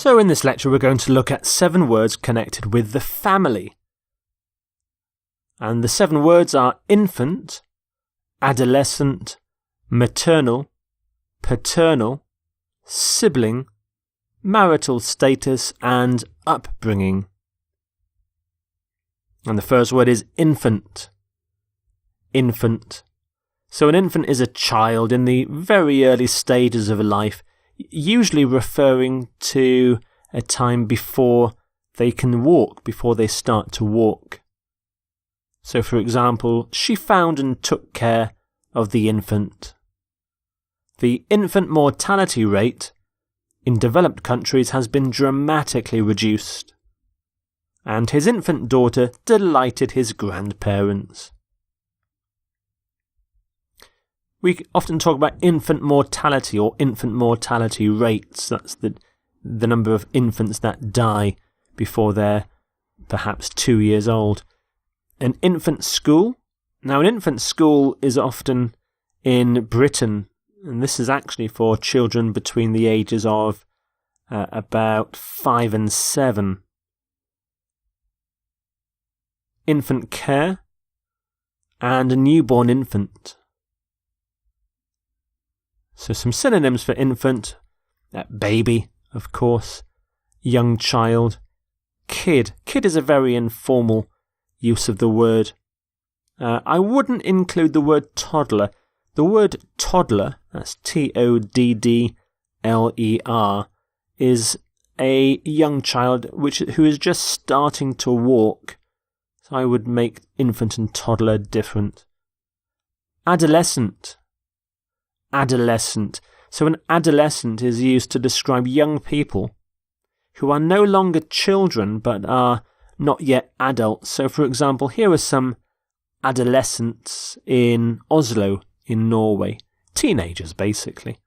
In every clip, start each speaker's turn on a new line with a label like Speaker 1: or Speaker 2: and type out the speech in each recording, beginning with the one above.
Speaker 1: So in this lecture we're going to look at 7 words connected with the family. And the 7 words are infant, adolescent, maternal, paternal, sibling, marital status and upbringing. And the first word is infant. Infant. So an infant is a child in the very early stages of life, usually referring to a time before they can walk, before they start to walk. So for example, she found and took care of the infant. The infant mortality rate in developed countries has been dramatically reduced, and his infant daughter delighted his grandparents. We often talk about infant mortality or infant mortality rates. That's the number of infants that die before they're perhaps 2 years old. An infant school. Now, an infant school is often in Britain, and this is actually for children between the ages of about 5 and 7. Infant care and a newborn infant. So some synonyms for infant: baby, of course, young child, kid. Kid is a very informal use of the word. I wouldn't include the word toddler. The word toddler, that's Toddler, is a young child who is just starting to walk. So I would make infant and toddler different. Adolescent. Adolescent. So an adolescent is used to describe young people who are no longer children but are not yet adults. So for example, here are some adolescents in Oslo in Norway. Teenagers, basically.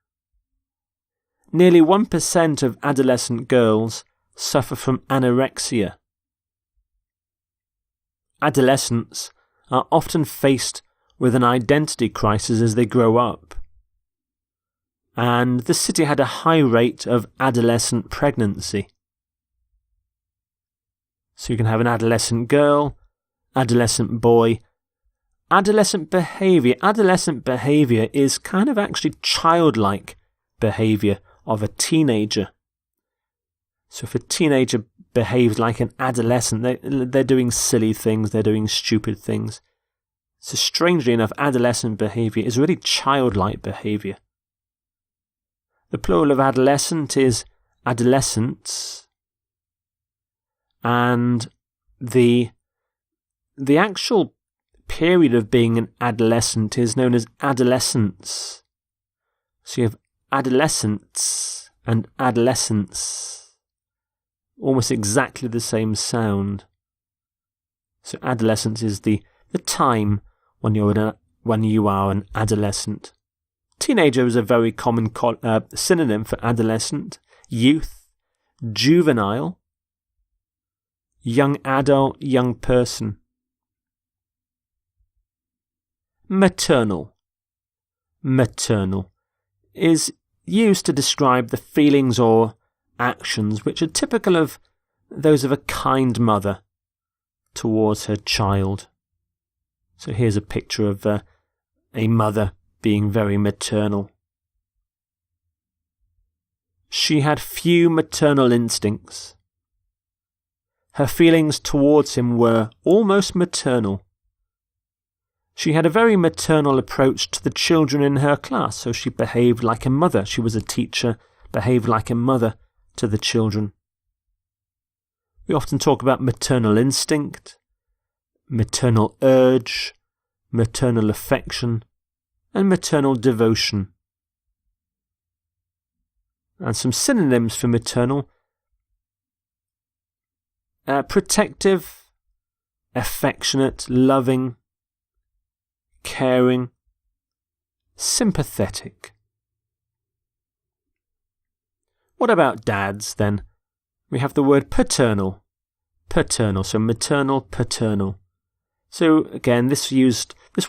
Speaker 1: Nearly 1% of adolescent girls suffer from anorexia. Adolescents are often faced with an identity crisis as they grow up. And the city had a high rate of adolescent pregnancy. So you can have an adolescent girl, adolescent boy. Adolescent behaviour. Adolescent behaviour is kind of actually childlike behaviour of a teenager. So if a teenager behaves like an adolescent, they're doing silly things, they're doing stupid things. So strangely enough, adolescent behaviour is really childlike behaviour. The plural of adolescent is adolescents, and the actual period of being an adolescent is known as adolescence. So you have adolescents and adolescence, almost exactly the same sound. So adolescence is the time when you are an adolescent. Teenager is a very common synonym for adolescent. Youth, juvenile, young adult, young person. Maternal. Maternal is used to describe the feelings or actions which are typical of those of a kind mother towards her child. So here's a picture of a mother being very maternal. She had few maternal instincts. Her feelings towards him were almost maternal. She had a very maternal approach to the children in her class, so she behaved like a mother. She was a teacher, behaved like a mother to the children. We often talk about maternal instinct, maternal urge, maternal affection, and maternal devotion. And some synonyms for maternal: protective, affectionate, loving, caring, sympathetic. What about dads then? We have the word paternal. Paternal, so maternal, paternal. So again, this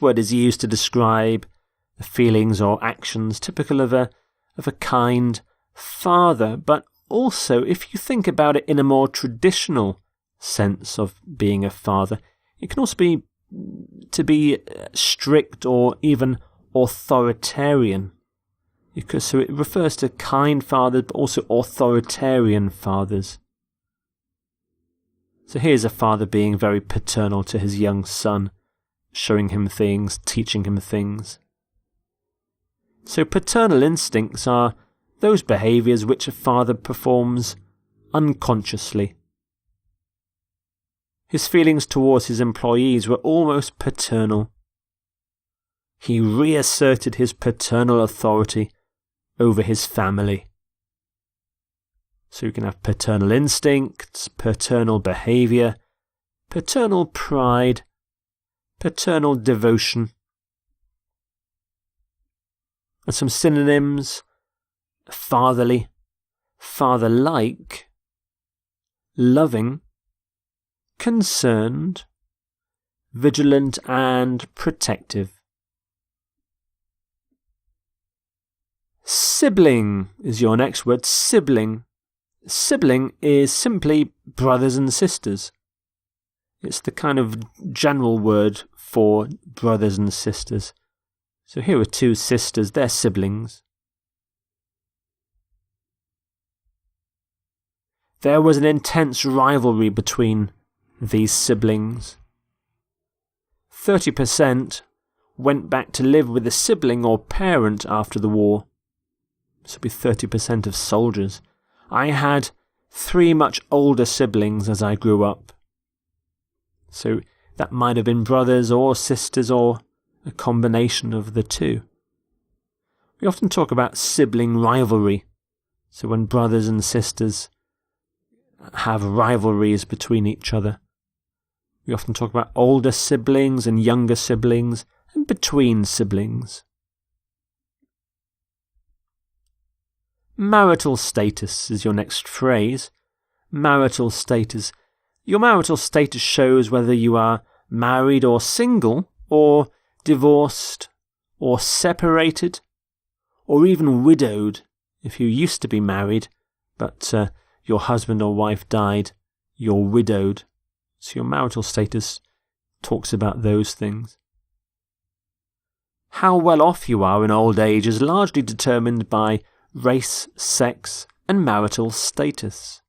Speaker 1: word is used to describe the feelings or actions typical of a kind father, but also, if you think about it in a more traditional sense of being a father, it can also be to be strict or even authoritarian. So it refers to kind fathers, but also authoritarian fathers. So here's a father being very paternal to his young son, showing him things, teaching him things. So paternal instincts are those behaviours which a father performs unconsciously. His feelings towards his employees were almost paternal. He reasserted his paternal authority over his family. So you can have paternal instincts, paternal behaviour, paternal pride, paternal devotion. And some synonyms: fatherly, father-like, loving, concerned, vigilant and protective. Sibling is your next word. Sibling. Sibling is simply brothers and sisters. It's the kind of general word for brothers and sisters. So here are two sisters, they're siblings. There was an intense rivalry between these siblings. 30% went back to live with a sibling or parent after the war. This would be 30% of soldiers. I had 3 much older siblings as I grew up. So that might have been brothers or sisters or a combination of the two. We often talk about sibling rivalry. So when brothers and sisters have rivalries between each other. We often talk about older siblings and younger siblings and between siblings. Marital status is your next phrase. Marital status. Your marital status shows whether you are married or single, or divorced, or separated, or even widowed if you used to be married, but your husband or wife died, you're widowed. So your marital status talks about those things. How well off you are in old age is largely determined by race, sex, and marital status.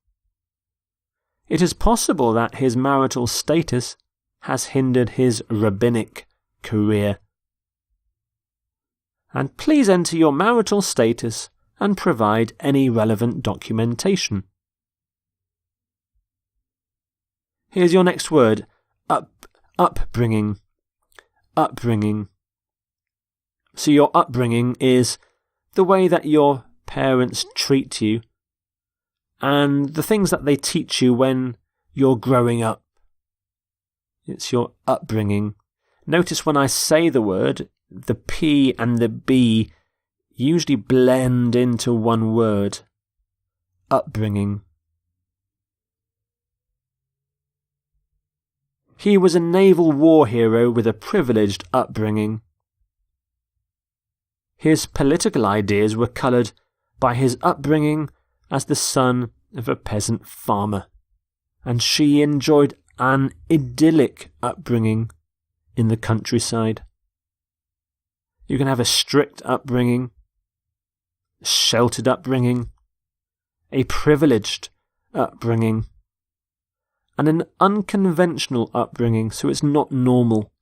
Speaker 1: It is possible that his marital status has hindered his rabbinic career. And please enter your marital status and provide any relevant documentation. Here's your next word, upbringing. Upbringing. So your upbringing is the way that your parents treat you and the things that they teach you when you're growing up. It's your upbringing. Notice when I say the word, the P and the B usually blend into one word. Upbringing. He was a naval war hero with a privileged upbringing. His political ideas were coloured by his upbringing as the son of a peasant farmer, and she enjoyed an idyllic upbringing in the countryside. You can have a strict upbringing, a sheltered upbringing, a privileged upbringing, and an unconventional upbringing, so it's not normal.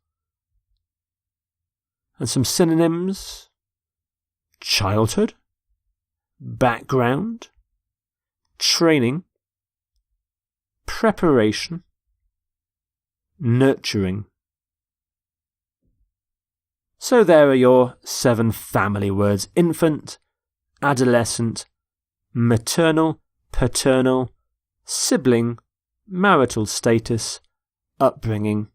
Speaker 1: And some synonyms: childhood, background, training, preparation, nurturing. So there are your 7 family words: infant, adolescent, maternal, paternal, sibling, marital status, upbringing.